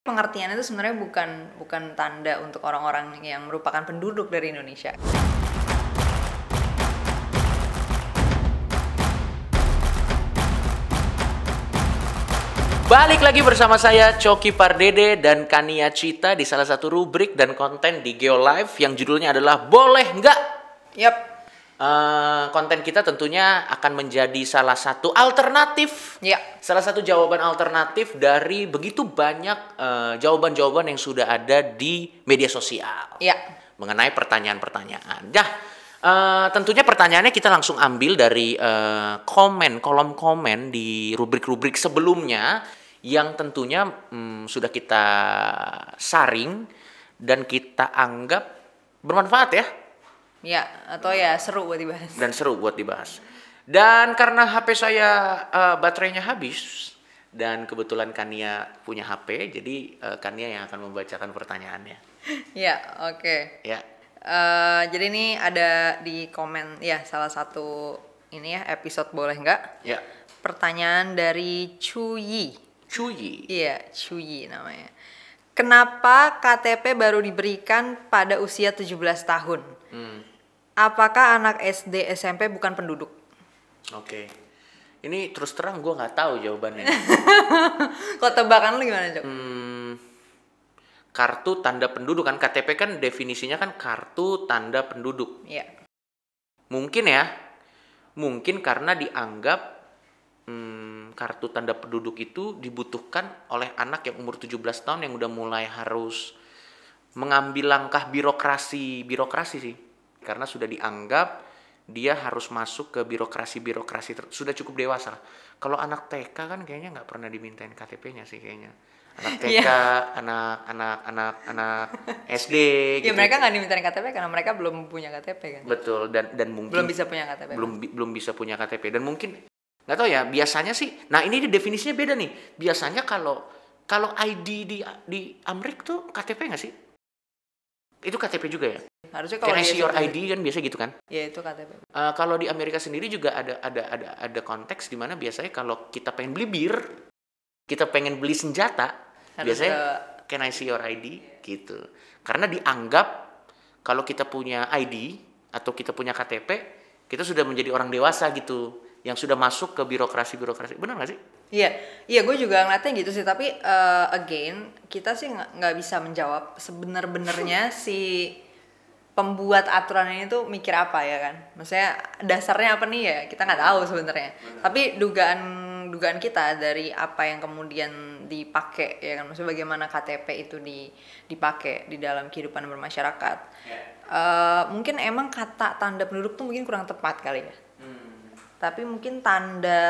Pengertiannya itu sebenarnya bukan tanda untuk orang-orang yang merupakan penduduk dari Indonesia. Balik lagi bersama saya Coki Pardede dan Kania Cita di salah satu rubrik dan konten di Geolive yang judulnya adalah Boleh Nggak? Yap. Konten kita tentunya akan menjadi salah satu alternatif, Ya. salah satu jawaban alternatif dari begitu banyak jawaban-jawaban yang sudah ada di media sosial Ya. mengenai pertanyaan-pertanyaan. Tentunya pertanyaannya kita langsung ambil dari kolom komen di rubrik-rubrik sebelumnya yang tentunya sudah kita saring dan kita anggap bermanfaat ya. Ya, atau ya seru buat dibahas. Dan seru buat dibahas. Dan karena HP saya baterainya habis dan kebetulan Kania punya HP, jadi Kania yang akan membacakan pertanyaannya. Ya, oke. Ya. Jadi ini ada di komen ya salah satu ini ya episode boleh nggak? Ya. Pertanyaan dari Cuyi. Cuyi. Iya, Cuyi namanya. Kenapa KTP baru diberikan pada usia 17 tahun? Apakah anak SD SMP bukan penduduk? Oke. Ini terus terang gue nggak tahu jawabannya. Kalau tebakan lu gimana, Cok? Kartu tanda penduduk kan, KTP kan definisinya kan kartu tanda penduduk. Iya. Mungkin karena dianggap kartu tanda penduduk itu dibutuhkan oleh anak yang umur 17 tahun yang udah mulai harus mengambil langkah birokrasi sih. Karena sudah dianggap dia harus masuk ke birokrasi sudah cukup dewasa. Kalau anak TK kan kayaknya nggak pernah dimintain KTP-nya sih kayaknya. Anak TK, anak SD Ya gitu. mereka nggak dimintain KTP karena mereka belum punya KTP kan. Betul, dan mungkin Belum bisa punya KTP. belum bisa punya KTP dan mungkin nggak tahu ya, biasanya sih. Nah, ini definisinya beda nih. Biasanya kalau ID di Amerika tuh KTP nggak sih? Itu KTP juga ya? Harusnya kalau Can I see your dia ID kan biasa gitu kan? ya itu KTP. Kalau di Amerika sendiri juga ada konteks di mana biasanya kalau kita pengen beli bir, kita pengen beli senjata, biasanya can I see your ID gitu. Karena dianggap kalau kita punya ID atau kita punya KTP, kita sudah menjadi orang dewasa gitu, yang sudah masuk ke birokrasi. Benar nggak sih? Iya, gue juga ngeliatnya gitu sih. Tapi again, kita sih nggak bisa menjawab sebenar-benarnya si pembuat aturan ini tuh mikir apa ya kan. Maksudnya dasarnya apa nih ya, kita nggak tahu sebenarnya. Tapi dugaan kita dari apa yang kemudian dipakai ya kan. Maksudnya bagaimana KTP itu dipakai di dalam kehidupan bermasyarakat. Mungkin emang kata tanda penduduk tuh mungkin kurang tepat kali ya. Tapi mungkin tanda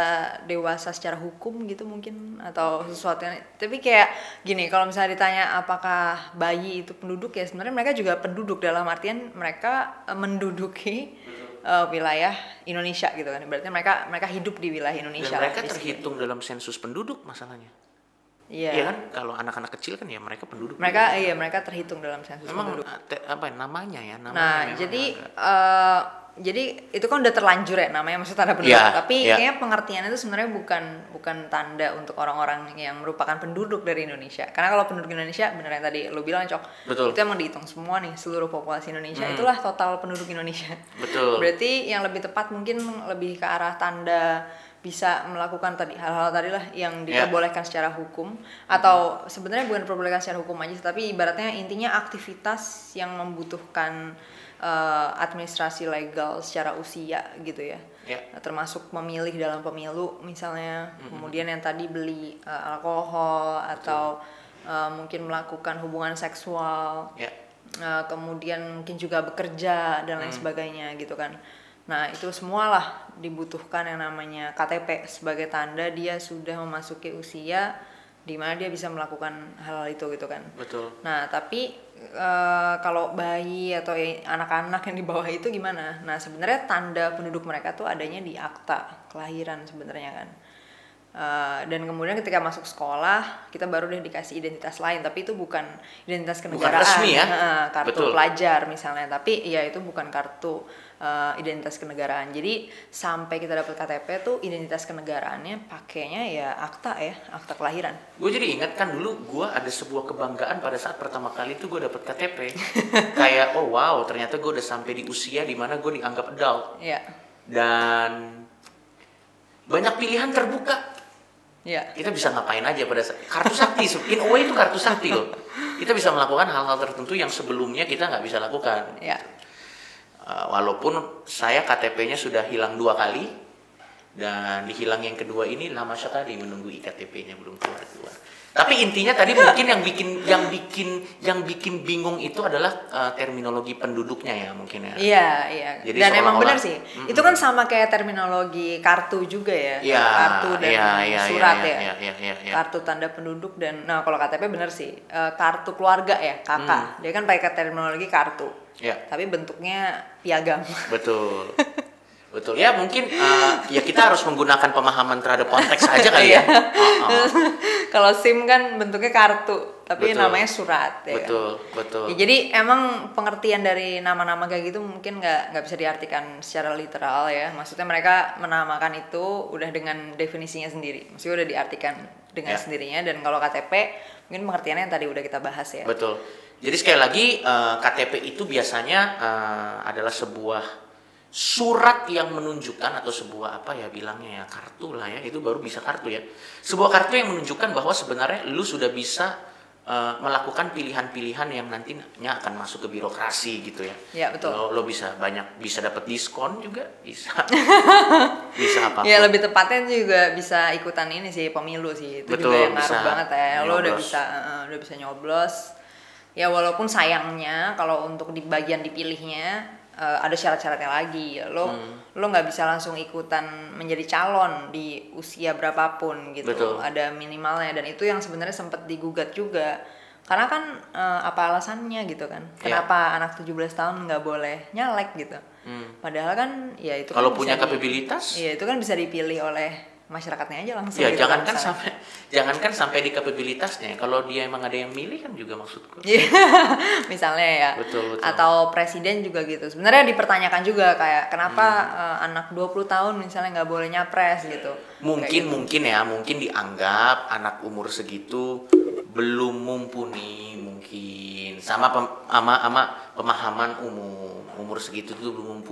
dewasa secara hukum gitu mungkin atau sesuatu yang, tapi kayak gini, kalau misalnya ditanya apakah bayi itu penduduk, ya sebenarnya mereka juga penduduk dalam artian mereka menduduki wilayah Indonesia gitu kan, berarti mereka hidup di wilayah Indonesia. Dan mereka terhitung dalam sensus penduduk masalahnya. Iya kan, kalau anak-anak kecil kan ya mereka penduduk. Mereka terhitung dalam sensus penduduk. Apa namanya ya? Nah, jadi itu kan udah terlanjur ya namanya, maksud tanda penduduk. Tapi kayaknya pengertiannya itu sebenarnya bukan tanda untuk orang-orang yang merupakan penduduk dari Indonesia. Karena kalau penduduk Indonesia, bener yang tadi lo bilang, Cok, betul, itu emang dihitung semua nih, seluruh populasi Indonesia, itulah total penduduk Indonesia. Betul. Berarti yang lebih tepat mungkin lebih ke arah tanda bisa melakukan tadi hal-hal tadi lah yang diperbolehkan secara hukum, atau sebenarnya bukan diperbolehkan secara hukum aja, tapi ibaratnya intinya aktivitas yang membutuhkan administrasi legal secara usia gitu ya. Termasuk memilih dalam pemilu misalnya, kemudian yang tadi beli alkohol atau mungkin melakukan hubungan seksual, kemudian mungkin juga bekerja dan lain sebagainya gitu kan. Nah, itu semualah dibutuhkan yang namanya KTP sebagai tanda dia sudah memasuki usia di mana dia bisa melakukan hal-hal itu gitu kan. Betul. Nah, tapi kalau bayi atau anak-anak yang di bawah itu gimana? Nah, sebenarnya tanda penduduk mereka tuh adanya di akta kelahiran sebenarnya kan. Dan kemudian ketika masuk sekolah kita baru deh dikasih identitas lain, tapi itu bukan identitas Bukan kenegaraan, resmi ya. kartu Betul. pelajar misalnya, tapi ya itu bukan kartu identitas kenegaraan. Jadi sampai kita dapat KTP tuh identitas kenegaraannya pakainya ya akta kelahiran. Gue jadi ingat kan dulu gue ada sebuah kebanggaan pada saat pertama kali itu gue dapet KTP. Kayak oh wow, ternyata gue udah sampai di usia dimana gue dianggap adult. Iya. Dan banyak pilihan terbuka. Iya. Kita bisa ngapain aja pada saat kartu sakti, in a way itu kartu sakti loh. Kita bisa melakukan hal-hal tertentu yang sebelumnya kita nggak bisa lakukan. Iya. Walaupun saya KTP-nya sudah hilang 2 kali dan dihilang yang kedua ini lama sekali menunggu iktp-nya belum keluar. Tapi intinya tadi mungkin yang bikin bingung itu adalah terminologi penduduknya ya mungkin ya. Iya. Jadi Dan emang seolah-olah- benar sih. Itu kan sama kayak terminologi kartu juga ya. Iya, Kartu dan surat ya. Iya. Kartu tanda penduduk dan nah kalau KTP benar sih. Kartu keluarga ya, kakak. Dia kan pakai terminologi kartu. Iya. Tapi bentuknya piagam. Betul. Betul ya, mungkin ya kita harus menggunakan pemahaman terhadap konteks aja kali ya. Kalau SIM kan bentuknya kartu, tapi Betul. namanya surat ya. Betul. Ya, jadi emang pengertian dari nama-nama kayak gitu mungkin nggak bisa diartikan secara literal ya. Maksudnya mereka menamakan itu udah dengan definisinya sendiri. Maksudnya udah diartikan dengan Ya. sendirinya. Dan kalau KTP mungkin pengertiannya yang tadi udah kita bahas ya. Betul. Jadi sekali lagi KTP itu biasanya adalah sebuah surat yang menunjukkan atau sebuah apa ya bilangnya ya kartu lah ya, itu baru bisa kartu ya. Sebuah kartu yang menunjukkan bahwa sebenarnya lu sudah bisa melakukan pilihan-pilihan yang nantinya akan masuk ke birokrasi gitu ya. Ya betul. Lo bisa dapat diskon juga bisa. Bisa apa? Ya lebih tepatnya juga bisa ikutan ini sih pemilu sih. Itu Betul, juga yang ngaruh bisa banget ya. Lo udah nyoblos. bisa nyoblos. Ya walaupun sayangnya kalau untuk di bagian dipilihnya ada syarat-syaratnya lagi. Lo nggak bisa langsung ikutan menjadi calon di usia berapapun gitu. Betul. Ada minimalnya dan itu yang sebenarnya sempat digugat juga. Karena kan apa alasannya gitu kan? Kenapa anak 17 tahun nggak boleh nyalek gitu? Padahal kan ya itu Kalau kan punya bisa kapabilitas? Iya, itu kan bisa dipilih oleh masyarakatnya aja langsung. Ya gitu jangankan kan, misalnya. jangankan sampai di kapabilitasnya. Kalau dia emang ada yang milih kan juga maksudku. Iya, misalnya ya. Betul. Atau presiden juga gitu. Sebenarnya dipertanyakan juga kayak kenapa anak 20 tahun misalnya nggak boleh nyapres gitu. Mungkin dianggap anak umur segitu belum mumpuni mungkin sama pemahaman umur segitu tuh belum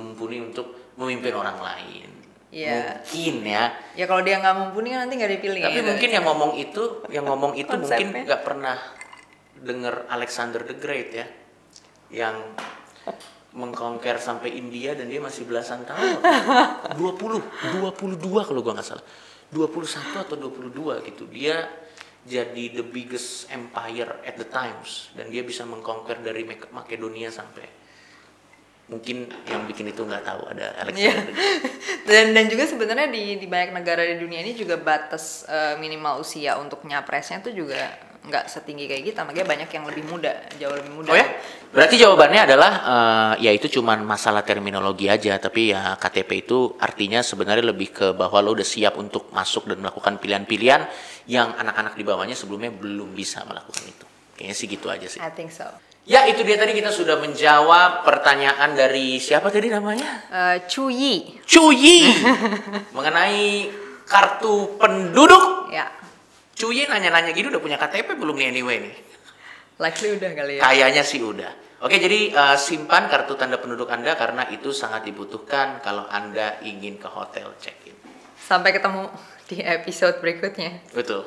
mumpuni untuk memimpin orang lain. Iya. Mungkin ya. Ya kalau dia nggak mumpuni kan nanti nggak dipilih. Tapi ya, mungkin yang ngomong itu mungkin Konsepnya. nggak pernah dengar Alexander the Great ya, yang mengkonquer sampai India dan dia masih belasan tahun. 22 kalau gua nggak salah. 21 atau 22 gitu. Dia jadi the biggest empire at the times dan dia bisa mengkonquer dari Makedonia sampai mungkin yang bikin itu nggak tahu ada Alexander. dan juga sebenarnya di banyak negara di dunia ini juga batas minimal usia untuk nyapresnya tuh juga nggak setinggi kayak kita, makanya banyak yang lebih muda, jauh lebih muda. Oh ya? Berarti jawabannya adalah ya itu cuman masalah terminologi aja, tapi ya KTP itu artinya sebenarnya lebih ke bahwa lo udah siap untuk masuk dan melakukan pilihan-pilihan yang anak-anak di bawahnya sebelumnya belum bisa melakukan itu. Kayaknya sih gitu aja sih. I think so. Ya itu dia tadi kita sudah menjawab pertanyaan dari siapa tadi namanya? Cuyi. Cuyi mengenai kartu penduduk. Ya, Cuyi nanya-nanya gitu udah punya KTP belum nih anyway nih? likely udah kali ya. Kayaknya sih udah. Oke, jadi simpan kartu tanda penduduk Anda karena itu sangat dibutuhkan kalau Anda ingin ke hotel check-in. Sampai ketemu di episode berikutnya. Betul.